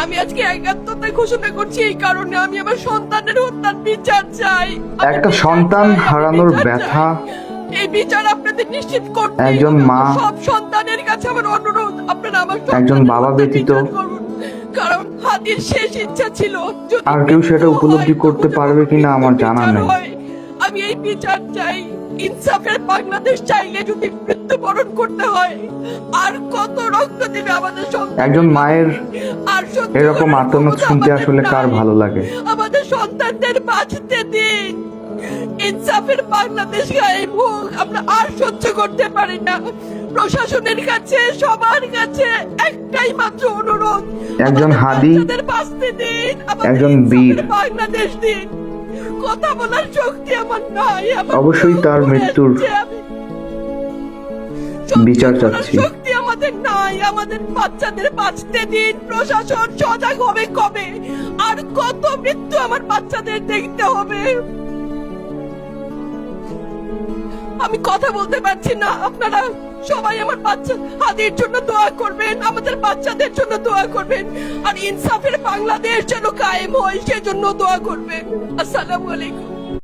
আমি আজকে একাত্মতা ঘোষণা করছি এই কারণে আমি আমার সন্তানের হত্যার বিচার চাই। একটা সন্তান হারানোর ব্যথা এই বিচার আপনাদের নিশ্চিত করতে একজন মা, সব সন্তানের কাছে আমার অনুরোধ, আপনারা আমার একজন বাবা ব্যতীত কারণ হাদির শেষ ইচ্ছা ছিল যদি আর কেউ সেটা উপলব্ধি করতে পারবে কিনা আমার জানা বিচার নেই। হয়, আমি এই বিচার চাই। ইনসাফের বাংলাদেশ চাইলে যদি মৃত্যুবরণ করতে হয়, আর কত রক্ত দিবে আমাদের সন্তান। একজন মায়ের আর সহ্য এরকম করার আর্তনাদ ক্ষমতা শুনতে আমাদের আসলে কার নাই। ভালো লাগে? আমাদের সন্তানদের বাঁচতে দিন। ইনসাফের বাংলাদেশ গায়েব হোক, আমরা আর সহ্য করতে পারি না। প্রশাসনের কাছে, সবার কাছে একটাই মাত্র অনুরোধ, একজন হাদি, বাচ্চাদের বাঁচতে দিন, আমাদের একজন বীর। ইনসাফের বাংলাদেশ দিন। কথা বলার শক্তি আমার নাই। অবশ্যই তার মৃত্যুর বিচার চাচ্ছি। শক্তি আমাদের নাই। আমাদের বাচ্চাদের বাঁচতে দিন। প্রশাসন সজাগ হবে কবে? আর কত মৃত্যু আমার বাচ্চাদের দেখতে হবে? আমি কথা বলতে পারছি না। আপনারা সবাই আমার বাচ্চা হাদির জন্য দোয়া করবেন, আমাদের বাচ্চাদের জন্য দোয়া করবেন, আর ইনসাফের বাংলাদেশ যেন কায়েম হয় সেজন্য দোয়া করবেন। আসসালামু আলাইকুম।